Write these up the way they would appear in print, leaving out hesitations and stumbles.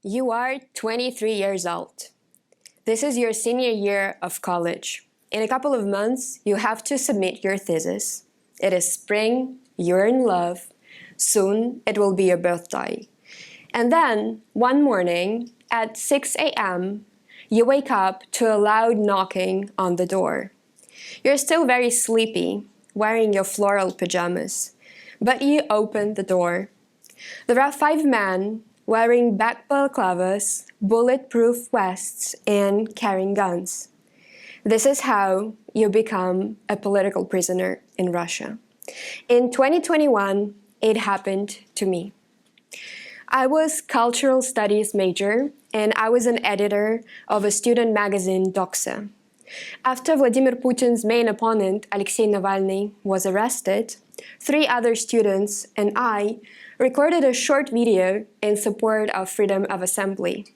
You are 23 years old. This is your senior year of college. In a couple of months, you have to submit your thesis. It is spring, you're in love. Soon, it will be your birthday. And then, one morning, at 6 a.m., you wake up to a loud knocking on the door. You're still very sleepy, wearing your floral pajamas, but you open the door. There are 5 men wearing black balaclavas, bulletproof vests, and carrying guns. This is how you become a political prisoner in Russia. In 2021, it happened to me. I was cultural studies major, and I was an editor of a student magazine, DOXA. After Vladimir Putin's main opponent, Alexei Navalny, was arrested, 3 other students and I recorded a short video in support of freedom of assembly.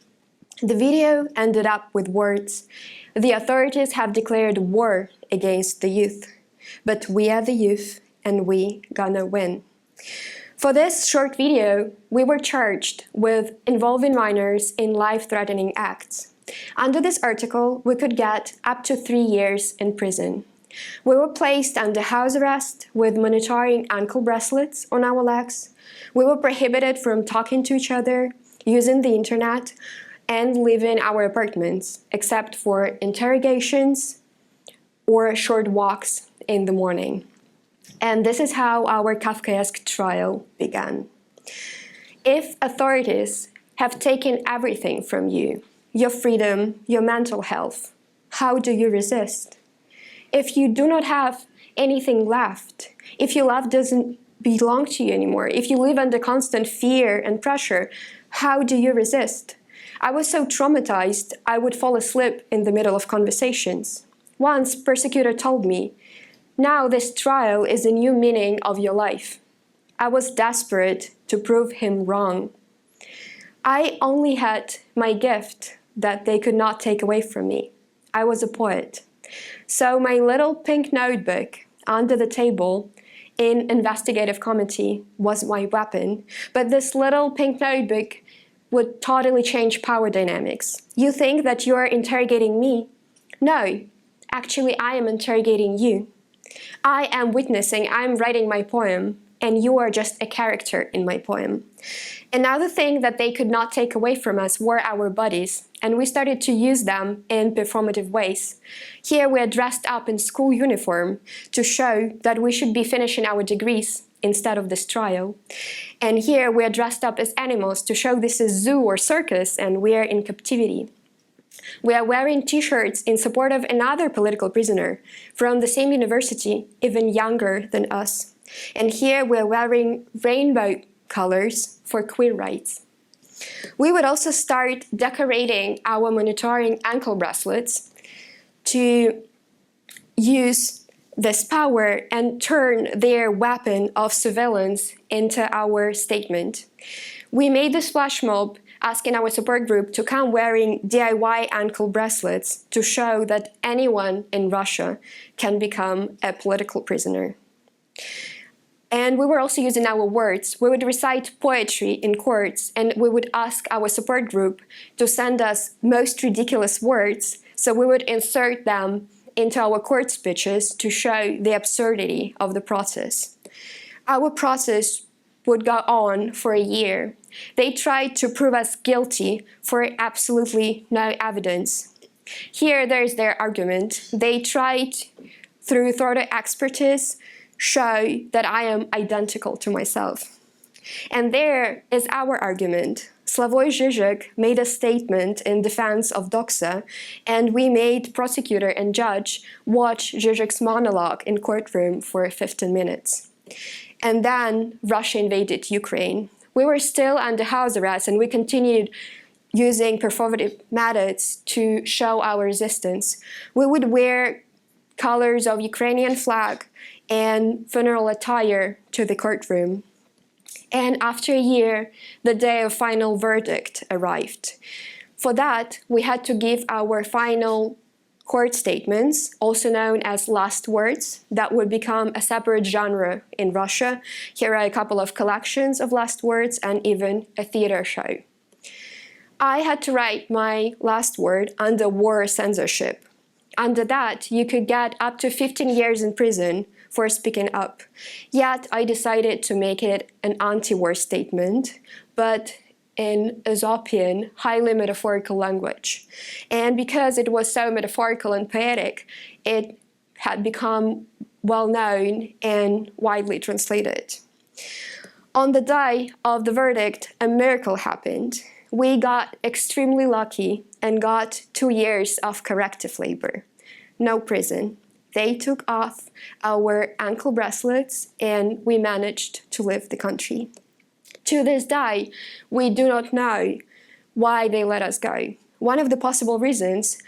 The video ended up with words, "The authorities have declared war against the youth, but we are the youth and we gonna win." For this short video, we were charged with involving minors in life-threatening acts. Under this article, we could get up to 3 years in prison. We were placed under house arrest with monitoring ankle bracelets on our legs. We were prohibited from talking to each other, using the internet, and leaving our apartments, except for interrogations or short walks in the morning. And this is how our Kafkaesque trial began. If authorities have taken everything from you, your freedom, your mental health, how do you resist? If you do not have anything left, if your life doesn't belong to you anymore, if you live under constant fear and pressure, how do you resist? I was so traumatized, I would fall asleep in the middle of conversations. Once, persecutor told me, "Now this trial is a new meaning of your life." I was desperate to prove him wrong. I only had my gift that they could not take away from me. I was a poet. So my little pink notebook under the table in Investigative Committee was my weapon, but this little pink notebook would totally change power dynamics. You think that you are interrogating me? No, actually I am interrogating you. I am witnessing, I am writing my poem, and you are just a character in my poem. Another thing that they could not take away from us were our bodies, and we started to use them in performative ways. Here we are dressed up in school uniform to show that we should be finishing our degrees instead of this trial. And here we are dressed up as animals to show this is zoo or circus and we are in captivity. We are wearing t-shirts in support of another political prisoner from the same university, even younger than us. And here we are wearing rainbow colors for queer rights. We would also start decorating our monitoring ankle bracelets to use this power and turn their weapon of surveillance into our statement. We made this flash mob asking our support group to come wearing DIY ankle bracelets to show that anyone in Russia can become a political prisoner. And we were also using our words. We would recite poetry in courts, and we would ask our support group to send us most ridiculous words, so we would insert them into our court speeches to show the absurdity of the process. Our process would go on for a year. They tried to prove us guilty for absolutely no evidence. Here, there's their argument. They tried, through thorough expertise, show that I am identical to myself. And there is our argument. Slavoj Žižek made a statement in defense of DOXA, and we made prosecutor and judge watch Žižek's monologue in courtroom for 15 minutes. And then Russia invaded Ukraine. We were still under house arrest, and we continued using performative methods to show our resistance. We would wear colors of Ukrainian flag and funeral attire to the courtroom. And after a year, the day of final verdict arrived. For that, we had to give our final court statements, also known as last words, that would become a separate genre in Russia. Here are a couple of collections of last words and even a theater show. I had to write my last word under war censorship. Under that, you could get up to 15 years in prison for speaking up. Yet, I decided to make it an anti-war statement, but in Aesopian, highly metaphorical language. And because it was so metaphorical and poetic, it had become well-known and widely translated. On the day of the verdict, a miracle happened. We got extremely lucky and got 2 years of corrective labor. No prison. They took off our ankle bracelets and we managed to leave the country. To this day, we do not know why they let us go. One of the possible reasons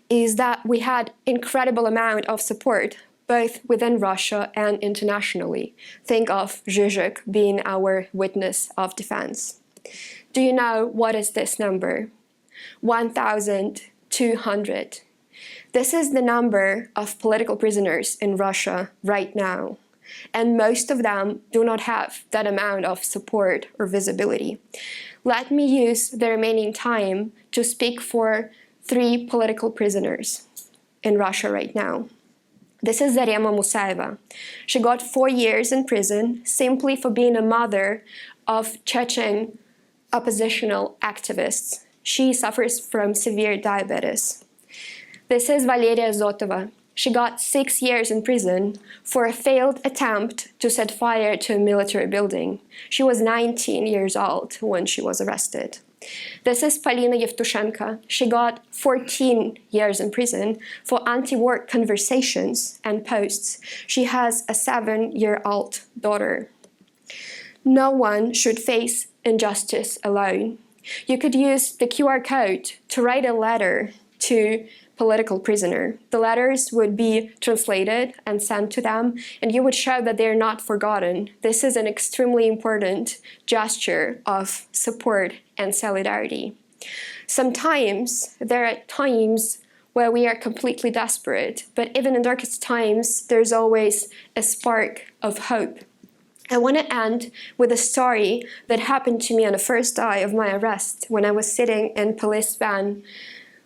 is that we had incredible amount of support both within Russia and internationally. Think of Zizek being our witness of defense. Do you know what is this number? 1,200. This is the number of political prisoners in Russia right now, and most of them do not have that amount of support or visibility. Let me use the remaining time to speak for 3 political prisoners in Russia right now. This is Zarema Musaeva. She got 4 years in prison simply for being a mother of Chechen oppositional activists. She suffers from severe diabetes. This is Valeria Zotova. She got 6 years in prison for a failed attempt to set fire to a military building. She was 19 years old when she was arrested. This is Polina Yevtushenko. She got 14 years in prison for anti-war conversations and posts. She has a 7-year-old daughter. No one should face injustice alone. You could use the QR code to write a letter to political prisoner. The letters would be translated and sent to them, and you would show that they're not forgotten. This is an extremely important gesture of support and solidarity. Sometimes there are times where we are completely desperate, but even in darkest times, there's always a spark of hope. I want to end with a story that happened to me on the first day of my arrest when I was sitting in police van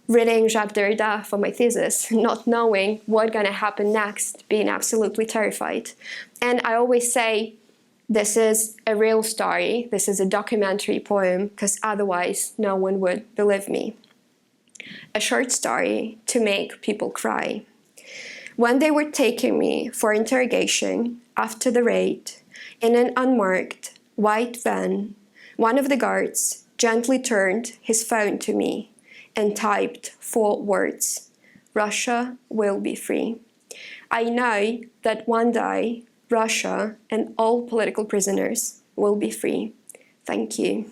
reading Jacques Derrida for my thesis, not knowing what's going to happen next, being absolutely terrified. And I always say, this is a real story, this is a documentary poem, because otherwise no one would believe me. A short story to make people cry. When they were taking me for interrogation after the raid, in an unmarked white van, one of the guards gently turned his phone to me and typed 4 words: Russia will be free. I know that one day Russia and all political prisoners will be free. Thank you.